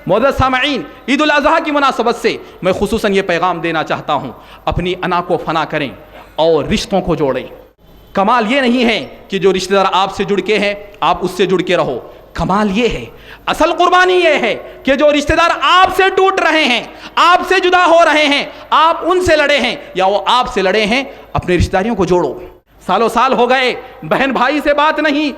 معزز سامعین، عید الاضحیٰ کی مناسبت سے میں خصوصاً یہ پیغام دینا چاہتا ہوں، اپنی انا کو فنا کریں اور رشتوں کو جوڑیں۔ کمال یہ نہیں ہے کہ جو رشتہ دار آپ سے جڑ کے ہیں آپ اس سے جڑ کے رہو، کمال یہ ہے، اصل قربانی یہ ہے کہ جو رشتہ دار آپ سے ٹوٹ رہے ہیں، آپ سے جدا ہو رہے ہیں، آپ ان سے لڑے ہیں یا وہ آپ سے لڑے ہیں، اپنے رشتہ داریوں کو جوڑو۔ سالوں سال ہو گئے، بہن بھائی سے بات نہیں،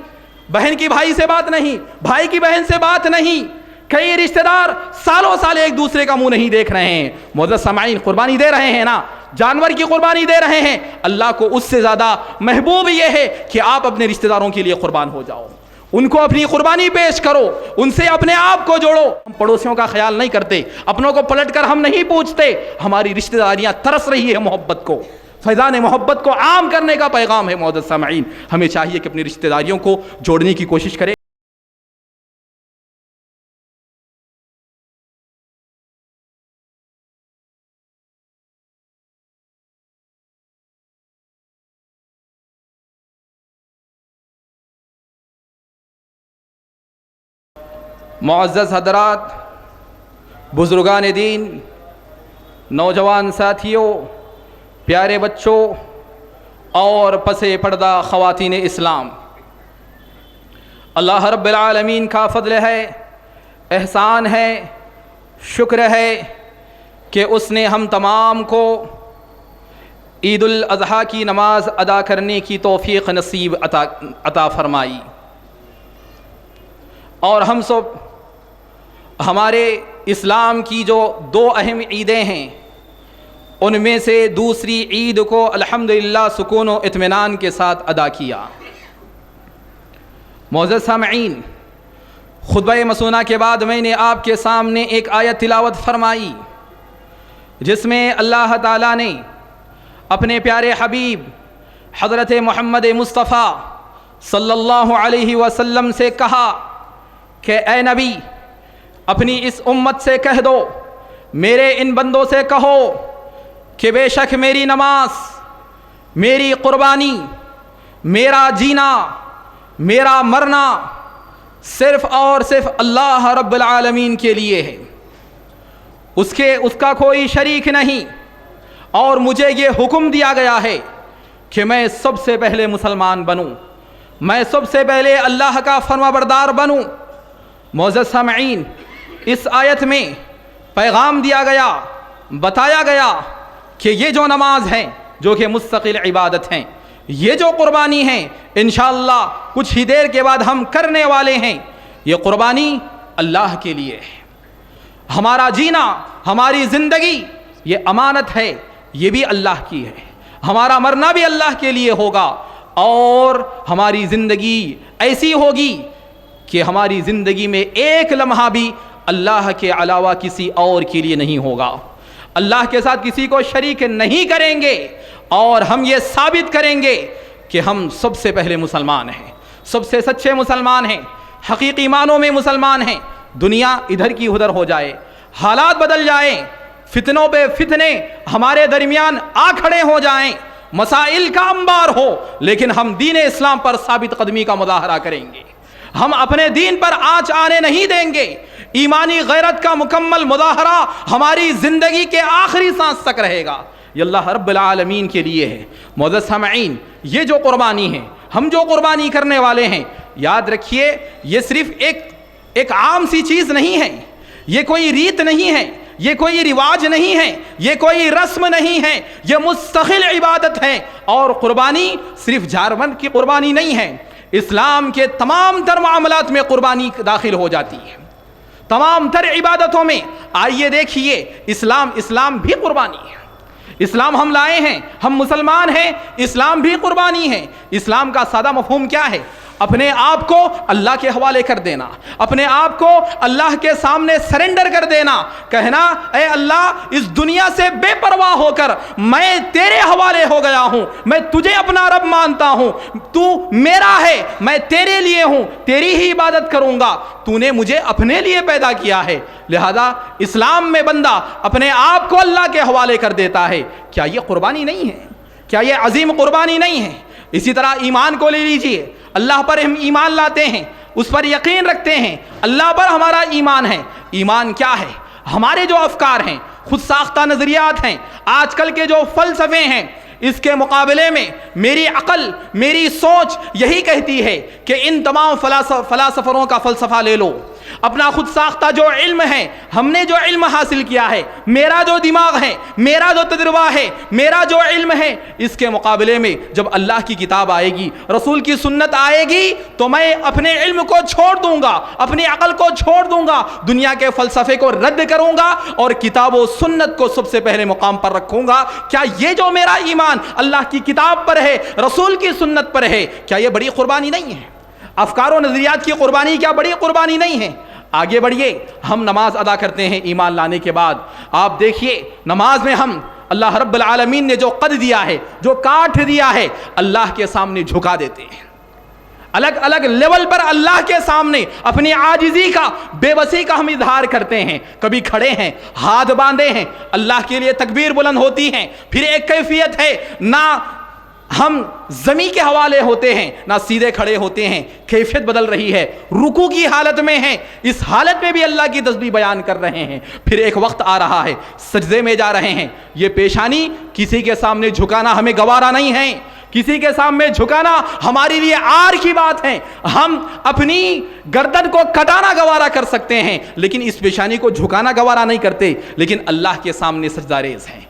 بہن کی بھائی سے بات نہیں، بھائی کی بہن سے بات نہیں، کئی رشتہ دار سالوں سال ایک دوسرے کا منہ نہیں دیکھ رہے ہیں۔ معزز سامعین، قربانی دے رہے ہیں نا، جانور کی قربانی دے رہے ہیں، اللہ کو اس سے زیادہ محبوب یہ ہے کہ آپ اپنے رشتہ داروں کے لیے قربان ہو جاؤ، ان کو اپنی قربانی پیش کرو، ان سے اپنے آپ کو جوڑو۔ ہم پڑوسیوں کا خیال نہیں کرتے، اپنوں کو پلٹ کر ہم نہیں پوچھتے، ہماری رشتہ داریاں ترس رہی ہے محبت کو، فیضان محبت کو عام کرنے کا پیغام ہے۔ معزز سامعین، ہمیں چاہیے کہ اپنی رشتہ داریوں کو جوڑنے کی کوشش کریں۔ معزز حضرات، بزرگان دین، نوجوان ساتھیوں، پیارے بچوں اور پس پردہ خواتین اسلام، اللہ رب العالمین کا فضل ہے، احسان ہے، شکر ہے کہ اس نے ہم تمام کو عید الاضحیٰ کی نماز ادا کرنے کی توفیق نصیب عطا فرمائی، اور ہم سب ہمارے اسلام کی جو دو اہم عیدیں ہیں ان میں سے دوسری عید کو الحمدللہ سکون و اطمینان کے ساتھ ادا کیا۔ معزز سامعین، خطبہ مسونہ کے بعد میں نے آپ کے سامنے ایک آیت تلاوت فرمائی جس میں اللہ تعالیٰ نے اپنے پیارے حبیب حضرت محمد مصطفیٰ صلی اللہ علیہ وسلم سے کہا کہ اے نبی، اپنی اس امت سے کہہ دو، میرے ان بندوں سے کہو کہ بے شک میری نماز، میری قربانی، میرا جینا، میرا مرنا صرف اور صرف اللہ رب العالمین کے لیے ہے، اس کا کوئی شریک نہیں، اور مجھے یہ حکم دیا گیا ہے کہ میں سب سے پہلے مسلمان بنوں، میں سب سے پہلے اللہ کا فرمانبردار بنوں۔ معزز سامعین، اس آیت میں پیغام دیا گیا، بتایا گیا کہ یہ جو نماز ہیں جو کہ مستقل عبادت ہیں، یہ جو قربانی ہیں انشاءاللہ کچھ ہی دیر کے بعد ہم کرنے والے ہیں، یہ قربانی اللہ کے لیے ہے۔ ہمارا جینا، ہماری زندگی یہ امانت ہے، یہ بھی اللہ کی ہے، ہمارا مرنا بھی اللہ کے لیے ہوگا، اور ہماری زندگی ایسی ہوگی کہ ہماری زندگی میں ایک لمحہ بھی اللہ کے علاوہ کسی اور کے لیے نہیں ہوگا، اللہ کے ساتھ کسی کو شریک نہیں کریں گے، اور ہم یہ ثابت کریں گے کہ ہم سب سے پہلے مسلمان ہیں، سب سے سچے مسلمان ہیں، حقیقی معنوں میں مسلمان ہیں۔ دنیا ادھر کی ادھر ہو جائے، حالات بدل جائیں، فتنوں پہ فتنے ہمارے درمیان آ کھڑے ہو جائیں، مسائل کا انبار ہو، لیکن ہم دین اسلام پر ثابت قدمی کا مظاہرہ کریں گے، ہم اپنے دین پر آنچ آنے نہیں دیں گے، ایمانی غیرت کا مکمل مظاہرہ ہماری زندگی کے آخری سانس تک رہے گا، یہ اللہ رب العالمین کے لیے ہے۔ معزز سامعین، یہ جو قربانی ہے، ہم جو قربانی کرنے والے ہیں، یاد رکھیے یہ صرف ایک عام سی چیز نہیں ہے، یہ کوئی ریت نہیں ہے، یہ کوئی رواج نہیں ہے، یہ کوئی رسم نہیں ہے، یہ مستقل عبادت ہے، اور قربانی صرف جانور کی قربانی نہیں ہے، اسلام کے تمام تر معاملات میں قربانی داخل ہو جاتی ہے، تمام تر عبادتوں میں۔ آئیے دیکھیے، اسلام بھی قربانی ہے، اسلام ہم لائے ہیں، ہم مسلمان ہیں، اسلام بھی قربانی ہے۔ اسلام کا سادہ مفہوم کیا ہے؟ اپنے آپ کو اللہ کے حوالے کر دینا، اپنے آپ کو اللہ کے سامنے سرنڈر کر دینا، کہنا اے اللہ اس دنیا سے بے پرواہ ہو کر میں تیرے حوالے ہو گیا ہوں، میں تجھے اپنا رب مانتا ہوں، تو میرا ہے، میں تیرے لیے ہوں، تیری ہی عبادت کروں گا، تو نے مجھے اپنے لیے پیدا کیا ہے، لہذا اسلام میں بندہ اپنے آپ کو اللہ کے حوالے کر دیتا ہے۔ کیا یہ قربانی نہیں ہے؟ کیا یہ عظیم قربانی نہیں ہے؟ اسی طرح ایمان کو لے لیجئے، اللہ پر ہم ایمان لاتے ہیں، اس پر یقین رکھتے ہیں، اللہ پر ہمارا ایمان ہے۔ ایمان کیا ہے؟ ہمارے جو افکار ہیں، خود ساختہ نظریات ہیں، آج کل کے جو فلسفے ہیں، اس کے مقابلے میں میری عقل، میری سوچ یہی کہتی ہے کہ ان تمام فلاسفروں کا فلسفہ لے لو، اپنا خود ساختہ جو علم ہے، ہم نے جو علم حاصل کیا ہے، میرا جو دماغ ہے، میرا جو تجربہ ہے، میرا جو علم ہے، اس کے مقابلے میں جب اللہ کی کتاب آئے گی، رسول کی سنت آئے گی، تو میں اپنے علم کو چھوڑ دوں گا، اپنی عقل کو چھوڑ دوں گا، دنیا کے فلسفے کو رد کروں گا اور کتاب و سنت کو سب سے پہلے مقام پر رکھوں گا۔ کیا یہ جو میرا ایمان اللہ کی کتاب پر ہے، رسول کی سنت پر ہے، کیا یہ بڑی قربانی نہیں ہے؟ افکار و نظریات کی قربانی کیا بڑی قربانی نہیں ہے؟ آگے بڑھیے، ہم نماز ادا کرتے ہیں ایمان لانے کے بعد، آپ دیکھیے نماز میں ہم اللہ رب العالمین نے جو قد دیا ہے، جو کاٹ دیا ہے، اللہ کے سامنے جھکا دیتے ہیں، الگ الگ لیول پر اللہ کے سامنے اپنی عاجزی کا، بے بسی کا ہم اظہار کرتے ہیں۔ کبھی کھڑے ہیں، ہاتھ باندھے ہیں، اللہ کے لیے تکبیر بلند ہوتی ہیں، پھر ایک کیفیت ہے، نہ ہم زمین کے حوالے ہوتے ہیں، نہ سیدھے کھڑے ہوتے ہیں، کیفیت بدل رہی ہے، رکوع کی حالت میں ہیں، اس حالت میں بھی اللہ کی تسبیح بیان کر رہے ہیں، پھر ایک وقت آ رہا ہے سجدے میں جا رہے ہیں، یہ پیشانی کسی کے سامنے جھکانا ہمیں گوارا نہیں ہے، کسی کے سامنے جھکانا ہمارے لیے عار کی بات ہے، ہم اپنی گردن کو کٹانا گوارا کر سکتے ہیں لیکن اس پیشانی کو جھکانا گوارا نہیں کرتے، لیکن اللہ کے سامنے سجدہ ریز ہیں،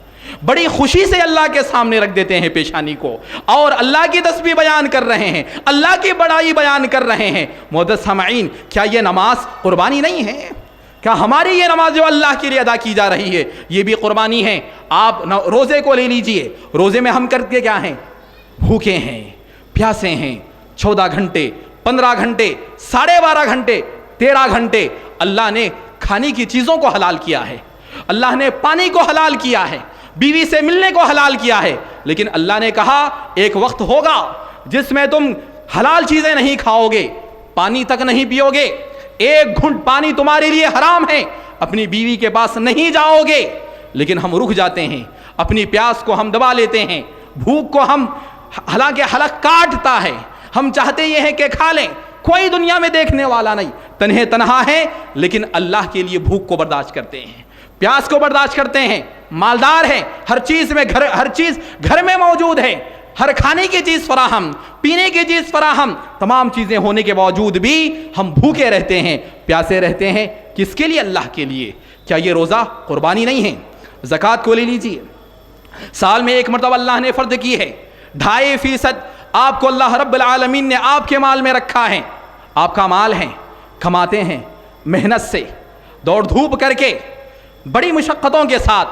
بڑی خوشی سے اللہ کے سامنے رکھ دیتے ہیں پیشانی کو، اور اللہ کی تسبیح بیان کر رہے ہیں، اللہ کی بڑائی بیان کر رہے ہیں۔ معزز سامعین، کیا یہ نماز قربانی نہیں ہے؟ کیا ہماری یہ نماز جو اللہ کے لیے ادا کی جا رہی ہے یہ بھی قربانی ہے؟ آپ روزے کو لے لیجئے، روزے میں ہم کرتے کیا ہیں؟ بھوکے ہیں، پیاسے ہیں، 14 گھنٹے، 15 گھنٹے، 12.5 گھنٹے، 13 گھنٹے اللہ نے کھانے کی چیزوں کو حلال کیا ہے، اللہ نے پانی کو حلال کیا ہے، بیوی سے ملنے کو حلال کیا ہے، لیکن اللہ نے کہا ایک وقت ہوگا جس میں تم حلال چیزیں نہیں کھاؤ گے، پانی تک نہیں پیو گے، ایک گھنٹ پانی تمہارے لیے حرام ہے، اپنی بیوی کے پاس نہیں جاؤ گے، لیکن ہم رک جاتے ہیں، اپنی پیاس کو ہم دبا لیتے ہیں، بھوک کو ہم، حالانکہ حلق کاٹتا ہے، ہم چاہتے یہ ہیں کہ کھا لیں، کوئی دنیا میں دیکھنے والا نہیں، تنہا ہے، لیکن اللہ کے لیے بھوک کو برداشت کرتے ہیں، پیاس کو برداشت کرتے ہیں، مالدار ہے، ہر چیز گھر میں موجود ہے، ہر کھانے کی چیز فراہم، پینے کی چیز فراہم، تمام چیزیں ہونے کے باوجود بھی ہم بھوکے رہتے ہیں، پیاسے رہتے ہیں، کس کے لیے؟ اللہ کے لیے۔ کیا یہ روزہ قربانی نہیں ہے؟ زکوٰۃ کو لے لیجیے، سال میں ایک مرتبہ اللہ نے فرض کی ہے، 2.5% آپ کو اللہ رب العالمین نے آپ کے مال میں رکھا ہے، آپ کا مال ہے، کماتے ہیں محنت سے، دوڑ دھوپ کر کے، بڑی مشقتوں کے ساتھ،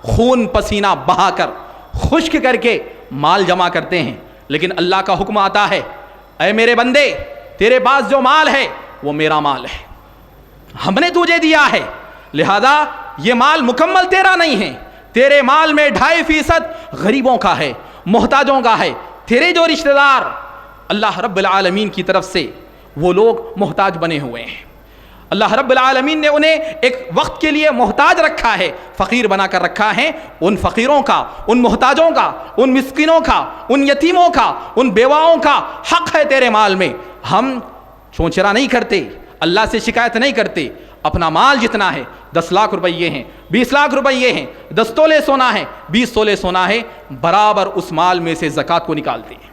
خون پسینہ بہا کر، خشک کر کے مال جمع کرتے ہیں، لیکن اللہ کا حکم آتا ہے، اے میرے بندے، تیرے پاس جو مال ہے وہ میرا مال ہے، ہم نے تجھے دیا ہے، لہذا یہ مال مکمل تیرا نہیں ہے، تیرے مال میں 2.5% غریبوں کا ہے، محتاجوں کا ہے، تیرے جو رشتہ دار اللہ رب العالمین کی طرف سے وہ لوگ محتاج بنے ہوئے ہیں، اللہ رب العالمین نے انہیں ایک وقت کے لیے محتاج رکھا ہے، فقیر بنا کر رکھا ہے، ان فقیروں کا، ان محتاجوں کا، ان مسکینوں کا، ان یتیموں کا، ان بیواؤں کا حق ہے تیرے مال میں، ہم چونچرا نہیں کرتے، اللہ سے شکایت نہیں کرتے، اپنا مال جتنا ہے، 10 لاکھ روپیے ہیں، 20 لاکھ روپیے ہیں، 10 تولے سونا ہے، 20 تولے سونا ہے، برابر اس مال میں سے زکوٰۃ کو نکالتے ہیں،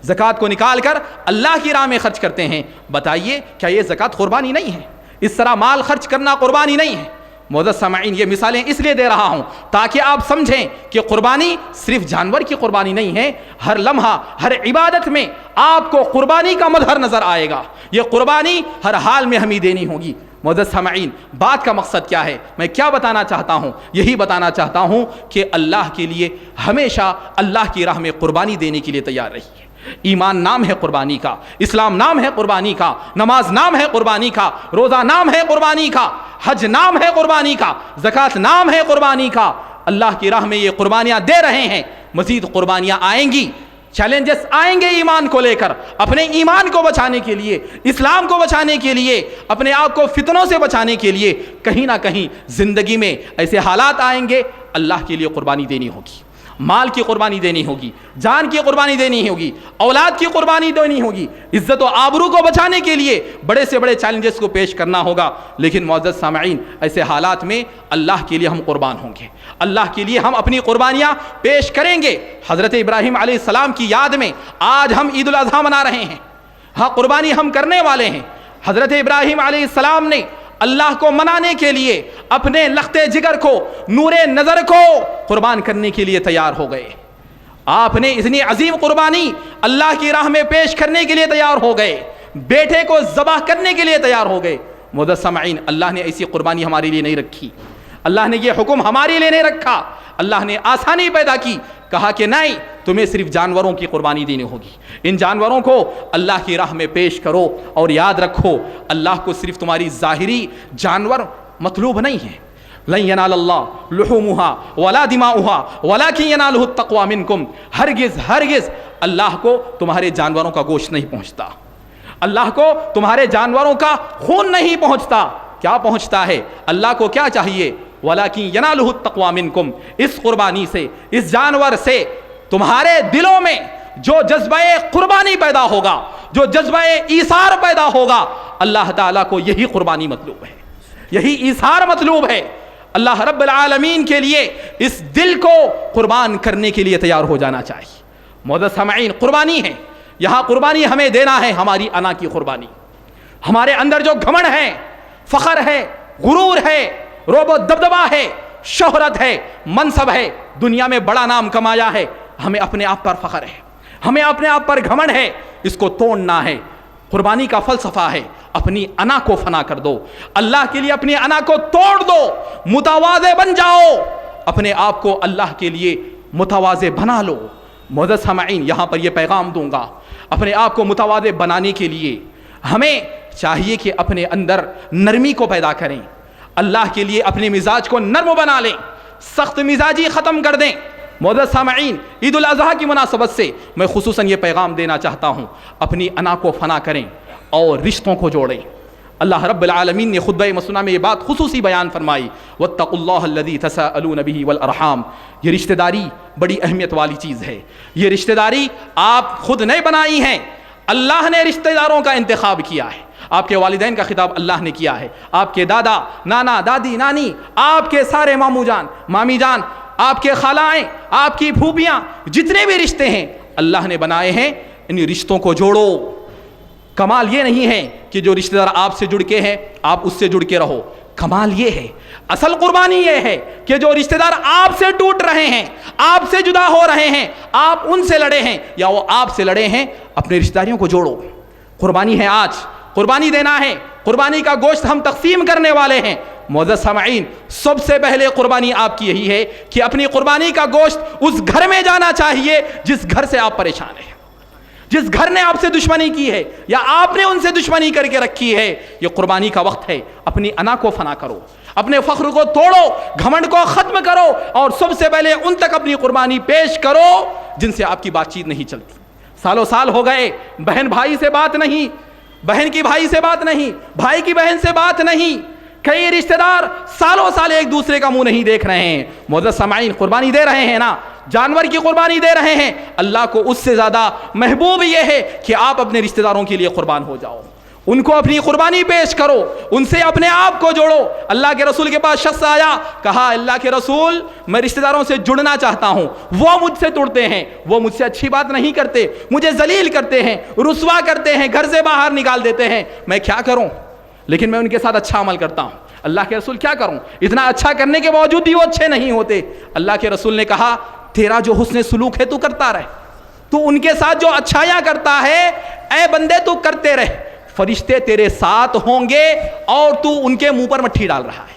زکوٰۃ کو نکال کر اللہ کی راہ میں خرچ کرتے ہیں۔ بتائیے کیا یہ زکوٰۃ قربانی نہیں ہے؟ اس طرح مال خرچ کرنا قربانی نہیں ہے؟ معزز سامعین، یہ مثالیں اس لیے دے رہا ہوں تاکہ آپ سمجھیں کہ قربانی صرف جانور کی قربانی نہیں ہے، ہر لمحہ، ہر عبادت میں آپ کو قربانی کا مظہر نظر آئے گا، یہ قربانی ہر حال میں ہمیں دینی ہوگی۔ معزز سامعین، بات کا مقصد کیا ہے؟ میں کیا بتانا چاہتا ہوں؟ یہی بتانا چاہتا ہوں کہ اللہ کے لیے ہمیشہ اللہ کی راہ میں قربانی دینے کے لیے تیار رہیے۔ ایمان نام ہے قربانی کا، اسلام نام ہے قربانی کا، نماز نام ہے قربانی کا، روزہ نام ہے قربانی کا، حج نام ہے قربانی کا، زکوٰۃ نام ہے قربانی کا۔ اللہ کی راہ میں یہ قربانیاں دے رہے ہیں، مزید قربانیاں آئیں گی، چیلنجز آئیں گے ایمان کو لے کر، اپنے ایمان کو بچانے کے لیے، اسلام کو بچانے کے لیے، اپنے آپ کو فتنوں سے بچانے کے لیے کہیں نہ کہیں زندگی میں ایسے حالات آئیں گے، اللہ کے لیے قربانی دینی ہوگی۔ مال کی قربانی دینی ہوگی، جان کی قربانی دینی ہوگی، اولاد کی قربانی دینی ہوگی، عزت و آبرو کو بچانے کے لیے بڑے سے بڑے چیلنجز کو پیش کرنا ہوگا. لیکن معزز سامعین، ایسے حالات میں اللہ کے لیے ہم قربان ہوں گے، اللہ کے لیے ہم اپنی قربانیاں پیش کریں گے. حضرت ابراہیم علیہ السلام کی یاد میں آج ہم عید الاضحیٰ منا رہے ہیں. ہاں، قربانی ہم کرنے والے ہیں. حضرت ابراہیم علیہ السلام نے اللہ کو منانے کے لیے اپنے لخت جگر کو، نور نظر کو قربان کرنے کے لیے تیار ہو گئے. آپ نے اتنی عظیم قربانی اللہ کی راہ میں پیش کرنے کے لیے تیار ہو گئے، بیٹے کو ذبح کرنے کے لیے تیار ہو گئے. معزز سامعین، اللہ نے ایسی قربانی ہمارے لیے نہیں رکھی، اللہ نے یہ حکم ہمارے لیے نہیں رکھا. اللہ نے آسانی پیدا کی، کہا کہ نہیں، تمہیں صرف جانوروں کی قربانی دینی ہوگی. ان جانوروں کو اللہ کی راہ میں پیش کرو، اور یاد رکھو اللہ کو صرف تمہاری ظاہری جانور مطلوب نہیں ہے. لن ینال اللہ لحومها ولا دماؤها ولکن ینالہ التقوی منکم. ہرگز اللہ کو تمہارے جانوروں کا گوشت نہیں پہنچتا، اللہ کو تمہارے جانوروں کا خون نہیں پہنچتا. کیا پہنچتا ہے؟ اللہ کو کیا چاہیے؟ وَلَكِنْ يَنَالُهُ التَّقْوَى مِنْكُمْ. اس قربانی سے، اس جانور سے تمہارے دلوں میں جو جذبہ قربانی پیدا ہوگا، جو جذبہ ایثار پیدا ہوگا، اللہ تعالیٰ کو یہی قربانی مطلوب ہے، یہی ایثار مطلوب ہے. اللہ رب العالمین کے لیے اس دل کو قربان کرنے کے لیے تیار ہو جانا چاہیے. معزز سامعین، قربانی ہے، یہاں قربانی ہمیں دینا ہے ہماری انا کی قربانی. ہمارے اندر جو گھمنڈ ہے، فخر ہے، غرور ہے، روب و دبدبا ہے، شہرت ہے، منصب ہے، دنیا میں بڑا نام کمایا ہے، ہمیں اپنے آپ پر فخر ہے، ہمیں اپنے آپ پر گھمنڈ ہے. اس کو توڑنا ہے. قربانی کا فلسفہ ہے اپنی انا کو فنا کر دو، اللہ کے لیے اپنی انا کو توڑ دو، متواضع بن جاؤ، اپنے آپ کو اللہ کے لیے متواضع بنا لو. معزز سامعین، یہاں پر یہ پیغام دوں گا، اپنے آپ کو متواضع بنانے کے لیے ہمیں چاہیے کہ اپنے اندر نرمی کو پیدا کریں، اللہ کے لیے اپنے مزاج کو نرم بنا لیں، سخت مزاجی ختم کر دیں. معزز سامعین، عید الاضحیٰ کی مناسبت سے میں خصوصاً یہ پیغام دینا چاہتا ہوں، اپنی انا کو فنا کریں اور رشتوں کو جوڑیں. اللہ رب العالمین نے خطبہ مسنونہ میں یہ بات خصوصی بیان فرمائی، واتقوا اللہ الذی تساءلون بہ والارحام. یہ رشتہ داری بڑی اہمیت والی چیز ہے. یہ رشتہ داری آپ خود نہیں بنائی ہیں، اللہ نے رشتہ داروں کا انتخاب کیا ہے. آپ کے والدین کا خطاب اللہ نے کیا ہے، آپ کے دادا، نانا، دادی، نانی، آپ کے سارے ماموں جان، مامی جان، آپ کے خالائیں، آپ کی پھوپھیاں، جتنے بھی رشتے ہیں اللہ نے بنائے ہیں. ان رشتوں کو جوڑو. کمال یہ نہیں ہے کہ جو رشتہ دار آپ سے جڑ کے ہیں آپ اس سے جڑ کے رہو. کمال یہ ہے، اصل قربانی یہ ہے کہ جو رشتہ دار آپ سے ٹوٹ رہے ہیں، آپ سے جدا ہو رہے ہیں، آپ ان سے لڑے ہیں یا وہ آپ سے لڑے ہیں، اپنے رشتہ داریوں کو جوڑو. قربانی ہے، آج قربانی دینا ہے، قربانی کا گوشت ہم تقسیم کرنے والے ہیں. معزز سامعین، سب سے پہلے قربانی آپ کی یہی ہے کہ اپنی قربانی کا گوشت اس گھر میں جانا چاہیے جس گھر سے آپ پریشان ہیں، جس گھر نے آپ سے دشمنی کی ہے یا آپ نے ان سے دشمنی کر کے رکھی ہے. یہ قربانی کا وقت ہے. اپنی انا کو فنا کرو، اپنے فخر کو توڑو، گھمنڈ کو ختم کرو، اور سب سے پہلے ان تک اپنی قربانی پیش کرو جن سے آپ کی بات چیت نہیں چلتی. سالوں سال ہو گئے، بہن بھائی سے بات نہیں، بہن کی بھائی سے بات نہیں، بھائی کی بہن سے بات نہیں. کئی رشتہ دار سالوں سال ایک دوسرے کا منہ نہیں دیکھ رہے ہیں. معزز سامعین، قربانی دے رہے ہیں نا، جانور کی قربانی دے رہے ہیں. اللہ کو اس سے زیادہ محبوب یہ ہے کہ آپ اپنے رشتہ داروں کے لیے قربان ہو جاؤ، ان کو اپنی قربانی پیش کرو، ان سے اپنے آپ کو جوڑو. اللہ کے رسول کے پاس شخص آیا، کہا اللہ کے رسول میں رشتہ داروں سے جڑنا چاہتا ہوں، وہ مجھ سے ٹوٹتے ہیں، وہ مجھ سے اچھی بات نہیں کرتے، مجھے ذلیل کرتے ہیں، رسوا کرتے ہیں، گھر سے باہر نکال دیتے ہیں، میں کیا کروں؟ لیکن میں ان کے ساتھ اچھا عمل کرتا ہوں. اللہ کے رسول کیا کروں؟ اتنا اچھا کرنے کے باوجود بھی وہ اچھے نہیں ہوتے. اللہ کے رسول نے کہا تیرا جو حسن سلوک ہے تو کرتا رہ، تو ان کے ساتھ جو اچھائیاں کرتا ہے اے بندے تو کرتے رہ، فرشتے تیرے ساتھ ہوں گے اور تو ان کے منہ پر مٹھی ڈال رہا ہے.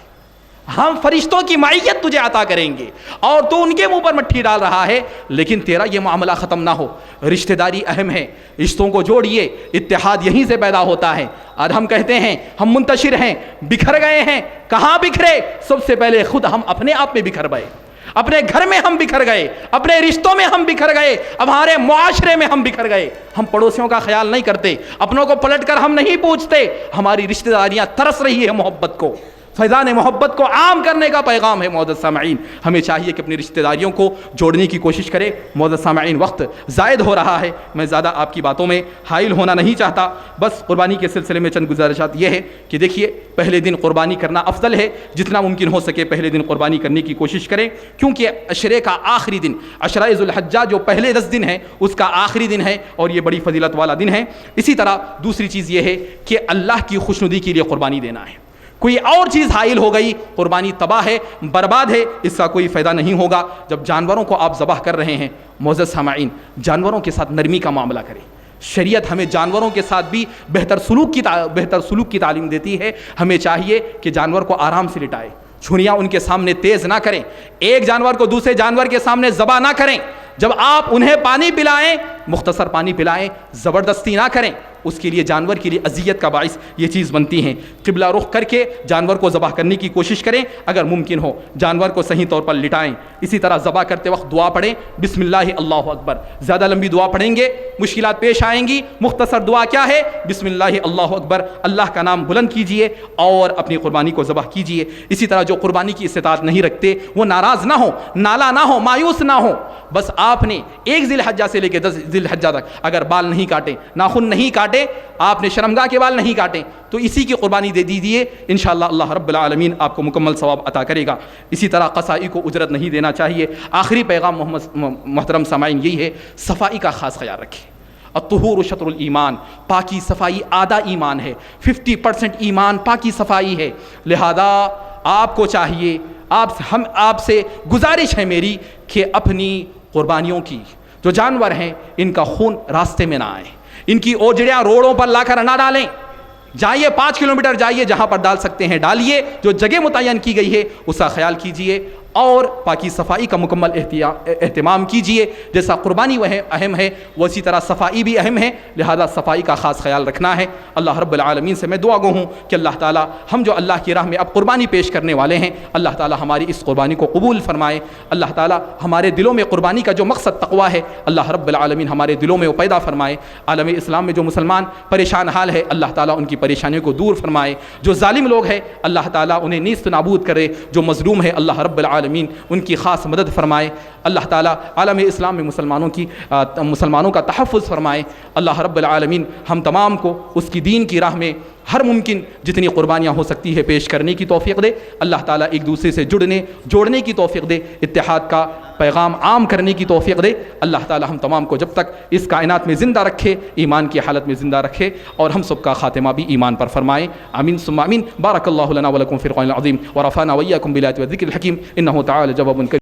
ہم فرشتوں کی معیت تجھے عطا کریں گے اور تو ان کے منہ پر مٹھی ڈال رہا ہے، لیکن تیرا یہ معاملہ ختم نہ ہو. رشتہ داری اہم ہے، رشتوں کو جوڑیے، اتحاد یہیں سے پیدا ہوتا ہے. آج ہم کہتے ہیں ہم منتشر ہیں، بکھر گئے ہیں. کہاں بکھرے؟ سب سے پہلے خود ہم اپنے آپ میں بکھر گئے، اپنے گھر میں ہم بکھر گئے، اپنے رشتوں میں ہم بکھر گئے، اب ہمارے معاشرے میں ہم بکھر گئے. ہم پڑوسیوں کا خیال نہیں کرتے، اپنوں کو پلٹ کر ہم نہیں پوچھتے. ہماری رشتہ داریاں ترس رہی ہے محبت کو. فیضان محبت کو عام کرنے کا پیغام ہے۔ معزز سامعین، ہمیں چاہیے کہ اپنی رشتہ داریوں کو جوڑنے کی کوشش کرے۔ معزز سامعین، وقت زائد ہو رہا ہے، میں زیادہ آپ کی باتوں میں حائل ہونا نہیں چاہتا، بس قربانی کے سلسلے میں چند گزارشات یہ ہے کہ دیکھیے، پہلے دن قربانی کرنا افضل ہے، جتنا ممکن ہو سکے پہلے دن قربانی کرنے کی کوشش کریں، کیونکہ عشرے کا آخری دن، عشرہ ذو الحجہ جو پہلے 10 دن ہیں اس کا آخری دن ہے اور یہ بڑی فضیلت والا دن ہے۔ اسی طرح دوسری چیز یہ ہے کہ اللہ کی خوشنودی کے لیے قربانی دینا ہے۔ کوئی اور چیز حائل ہو گئی، قربانی تباہ ہے، برباد ہے، اس کا کوئی فائدہ نہیں ہوگا۔ جب جانوروں کو آپ ذبح کر رہے ہیں، معزز سامعین، جانوروں کے ساتھ نرمی کا معاملہ کریں۔ شریعت ہمیں جانوروں کے ساتھ بھی بہتر سلوک کی تعلیم دیتی ہے۔ ہمیں چاہیے کہ جانور کو آرام سے لٹائے، چھریاں ان کے سامنے تیز نہ کریں، ایک جانور کو دوسرے جانور کے سامنے ذبح نہ کریں۔ جب آپ انہیں پانی پلائیں، مختصر پانی پلائیں، زبردستی نہ کریں، اس کے لیے جانور کے لیے اذیت کا باعث یہ چیز بنتی ہیں۔ قبلہ رخ کر کے جانور کو ذبح کرنے کی کوشش کریں، اگر ممکن ہو جانور کو صحیح طور پر لٹائیں۔ اسی طرح ذبح کرتے وقت دعا پڑھیں، بسم اللہ اللہ اکبر۔ زیادہ لمبی دعا پڑھیں گے مشکلات پیش آئیں گی، مختصر دعا کیا ہے؟ بسم اللہ اللہ اکبر، اللہ کا نام بلند کیجئے اور اپنی قربانی کو ذبح کیجئے۔ اسی طرح جو قربانی کی استطاعت نہیں رکھتے وہ ناراض نہ ہو، نالا نہ ہو، مایوس نہ ہو۔ بس آپ نے 1 ذی الحجہ سے لے کے 10 ذی الحجہ تک اگر بال نہیں کاٹے، ناخن نہیں کاٹے، آپ نے شرمگاہ کے بال نہیں کاٹے، تو اسی کی قربانی دے دیجیے، انشاءاللہ اللہ رب العالمین آپ کو مکمل ثواب عطا کرے گا۔ اسی طرح قصائی کو اجرت نہیں دینا چاہیے۔ آخری پیغام محترم سامعین یہی ہے، صفائی کا خاص خیال رکھیں۔ الطہور شطر الایمان، پاکی صفائی آدھا ایمان ہے، 50% ایمان پاکی صفائی ہے۔ لہذا آپ کو چاہیے، آپ سے گزارش ہے میری کہ اپنی قربانیوں کی جو جانور ہیں ان کا خون راستے میں نہ آئے، ان کی اوجڑیاں روڑوں پر لا کر نہ ڈالیں۔ جائیے 5 کلومیٹر جائیے، جہاں پر ڈال سکتے ہیں ڈالیے، جو جگہ متعین کی گئی ہے اس کا خیال کیجیے اور پاکی صفائی کا مکمل اہتمام کیجیے۔ جیسا قربانی وہ اہم ہے اسی طرح صفائی بھی اہم ہے، لہذا صفائی کا خاص خیال رکھنا ہے۔ اللہ رب العالمین سے میں دعا گو ہوں کہ اللہ تعالی ہم جو اللہ کی راہ میں اب قربانی پیش کرنے والے ہیں، اللہ تعالی ہماری اس قربانی کو قبول فرمائے۔ اللہ تعالی ہمارے دلوں میں قربانی کا جو مقصد تقویٰ ہے، اللہ رب العالمین ہمارے دلوں میں وہ پیدا فرمائے۔ عالم اسلام میں جو مسلمان پریشان حال ہے، اللہ تعالی ان کی پریشانیوں کو دور فرمائے۔ جو ظالم لوگ ہیں اللہ تعالی انہیں نیست نابود کرے، جو مظلوم ہے اللہ رب العالمین ان کی خاص مدد فرمائے۔ اللہ تعالیٰ عالم اسلام میں مسلمانوں کا تحفظ فرمائے۔ اللہ رب العالمین ہم تمام کو اس کی دین کی راہ میں ہر ممکن جتنی قربانیاں ہو سکتی ہے پیش کرنے کی توفیق دے۔ اللہ تعالیٰ ایک دوسرے سے جوڑنے کی توفیق دے، اتحاد کا پیغام عام کرنے کی توفیق دے۔ اللہ تعالیٰ ہم تمام کو جب تک اس کائنات میں زندہ رکھے، ایمان کی حالت میں زندہ رکھے اور ہم سب کا خاتمہ بھی ایمان پر فرمائے۔ آمین ثم آمین۔ بارک اللہ لنا ولکم فی القرآن العظیم ورفعنا وإياكم بالآیات والذکر الحکیم، انہ تعالی جواب